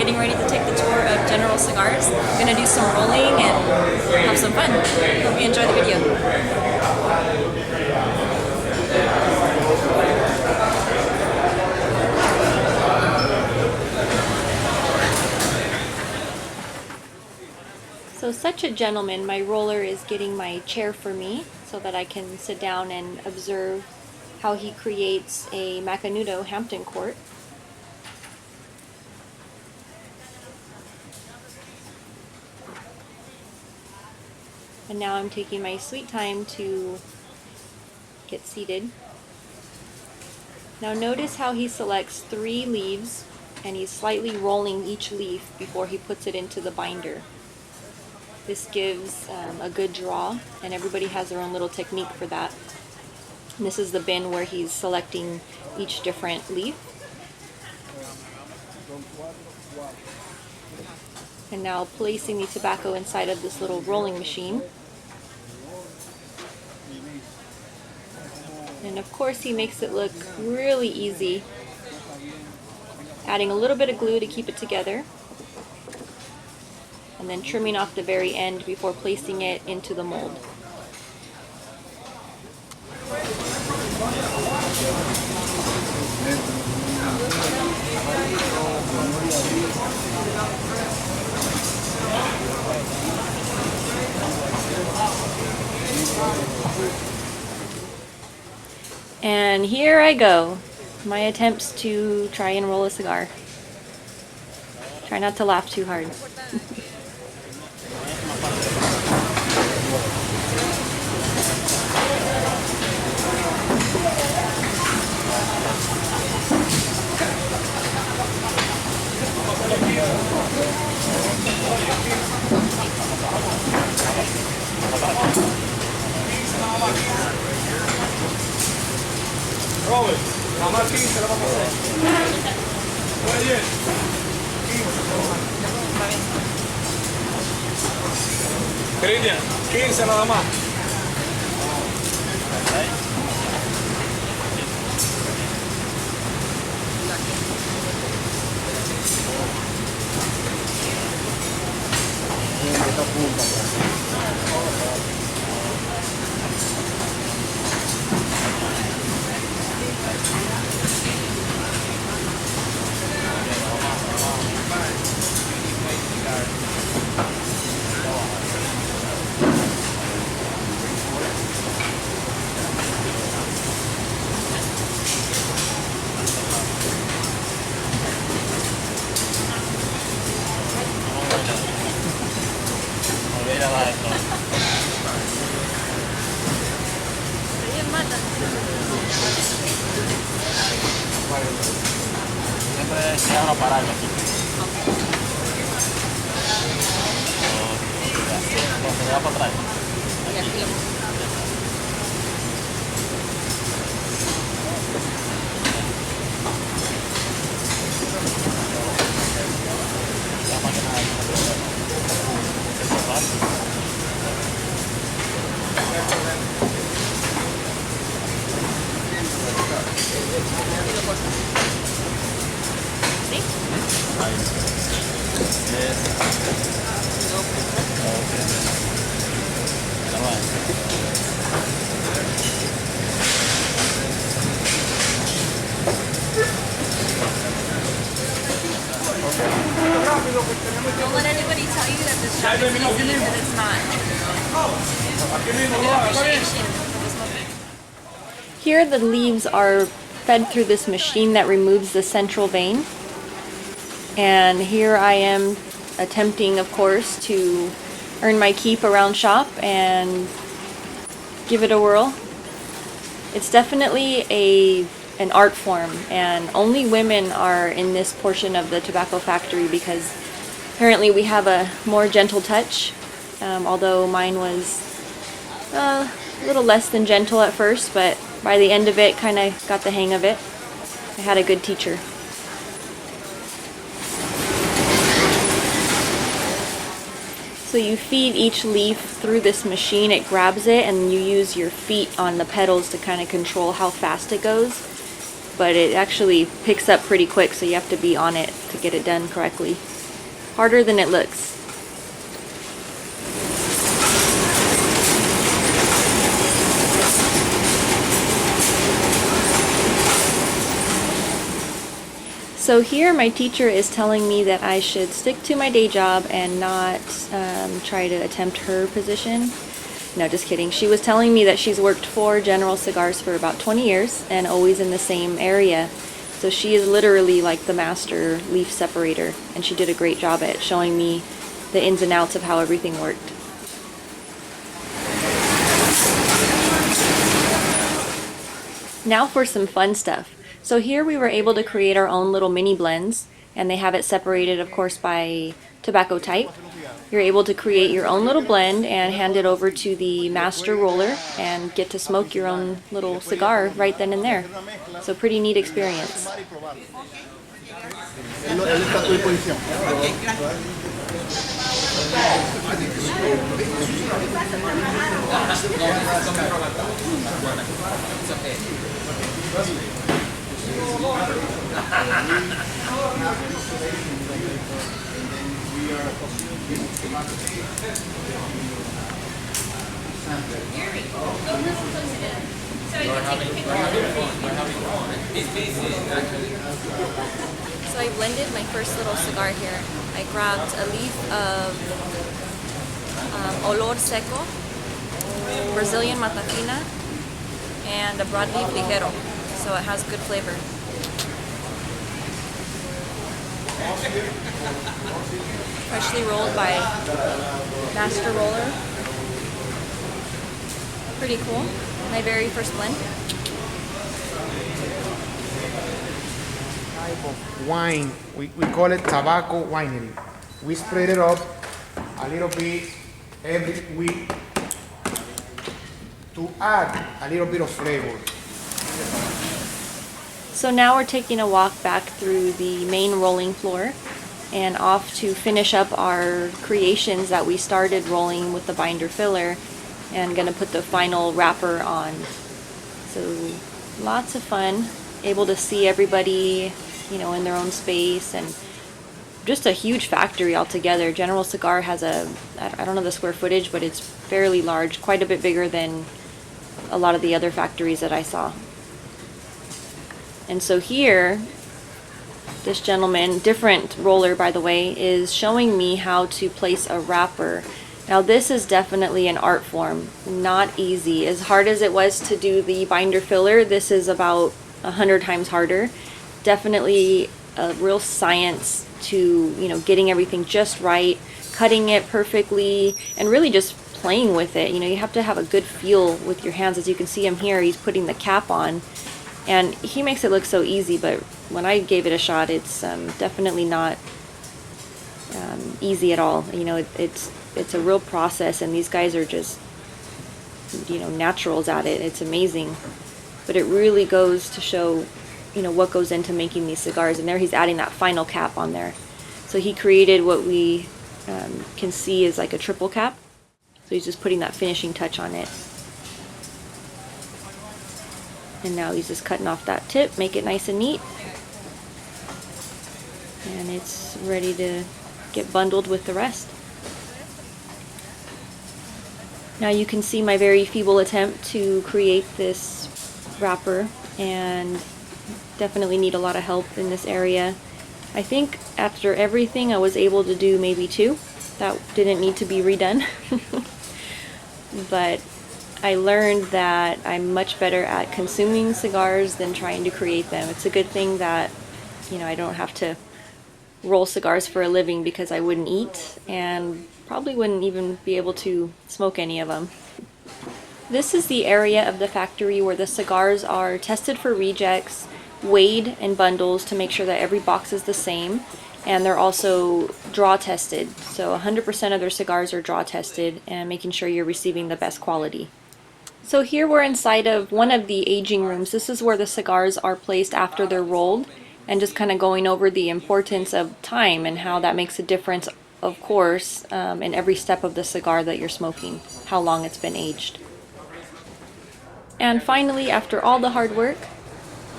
getting ready to take the tour of General CIGARS. I'm going to do some rolling and have some fun. Hope you enjoy the video. So such a gentleman, my roller is getting my chair for me so that I can sit down and observe how he creates a Macanudo Hampton court. And now I'm taking my sweet time to get seated. Now notice how he selects 3 leaves and he's slightly rolling each leaf before he puts it into the binder. This gives a good draw, and everybody has their own little technique for that. And this is the bin where he's selecting each different leaf. And now placing the tobacco inside of this little rolling machine. And of course he makes it look really easy, adding a little bit of glue to keep it together, and then trimming off the very end before placing it into the mold. And here I go, my attempts to try and roll a cigar. Try not to laugh too hard. Robert, nada más 15 la vamos a hacer. Muy bien. 15. Cristian, 15 nada más. Siempre se van a parar aquí. Se va para atrás. Don't let anybody tell you that this job is easy, because it's not. Here the leaves are fed through this machine that removes the central vein. And here I am attempting, of course, to earn my keep around shop and give it a whirl. It's definitely an art form, and only women are in this portion of the tobacco factory because apparently we have a more gentle touch, although mine was a little less than gentle at first, but by the end of it kind of got the hang of it. I had a good teacher. So you feed each leaf through this machine, it grabs it, and you use your feet on the pedals to kind of control how fast it goes. but it actually picks up pretty quick, so you have to be on it to get it done correctly. Harder than it looks. So here my teacher is telling me that I should stick to my day job and not try to attempt her position. No, just kidding. She was telling me that she's worked for General CIGARS for about 20 years and always in the same area. So she is literally like the master leaf separator, and she did a great job at showing me the ins and outs of how everything worked. Now for some fun stuff. So here we were able to create our own little mini blends, and they have it separated, of course, by tobacco type. You're able to create your own little blend and hand it over to the master roller and get to smoke your own little cigar right then and there. So pretty neat experience. So I blended my first little cigar here. I grabbed a leaf of olor seco, Brazilian matafina, and a broadleaf ligero, so it has good flavor. Freshly rolled by master roller. Pretty cool. My very first blend. Type of wine, we call it tobacco winery. We spread it up a little bit every week to add a little bit of flavor. So now we're taking a walk back through the main rolling floor and off to finish up our creations that we started rolling with the binder filler, and gonna put the final wrapper on. So lots of fun, able to see everybody, you know, in their own space, and just a huge factory altogether. General Cigar has I don't know the square footage, but it's fairly large, quite a bit bigger than a lot of the other factories that I saw. And so here, this gentleman, different roller by the way, is showing me how to place a wrapper. Now this is definitely an art form, not easy. As hard as it was to do the binder filler, this is about 100 times harder. Definitely a real science to, you know, getting everything just right, cutting it perfectly, and really just playing with it. You know, you have to have a good feel with your hands. As you can see him here, he's putting the cap on, and he makes it look so easy, but when I gave it a shot, it's definitely not easy at all. You know, it's a real process, and these guys are just, you know, naturals at it. It's amazing, but it really goes to show, you know, what goes into making these cigars. And there he's adding that final cap on there. So he created what we can see is like a triple cap. So he's just putting that finishing touch on it. And now he's just cutting off that tip, make it nice and neat. And it's ready to get bundled with the rest. Now you can see my very feeble attempt to create this wrapper, and definitely need a lot of help in this area. I think after everything I was able to do maybe 2. That didn't need to be redone. But I learned that I'm much better at consuming cigars than trying to create them. It's a good thing that, you know, I don't have to roll cigars for a living, because I wouldn't eat and probably wouldn't even be able to smoke any of them. This is the area of the factory where the cigars are tested for rejects, weighed in bundles to make sure that every box is the same, and they're also draw tested. So 100% of their cigars are draw tested, and making sure you're receiving the best quality. So here we're inside of one of the aging rooms. This is where the cigars are placed after they're rolled, and just kind of going over the importance of time and how that makes a difference, of course, in every step of the cigar that you're smoking, how long it's been aged. And finally, after all the hard work,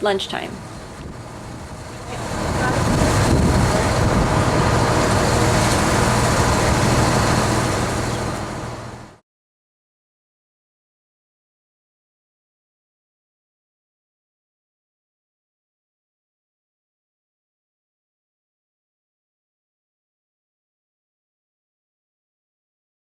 lunchtime.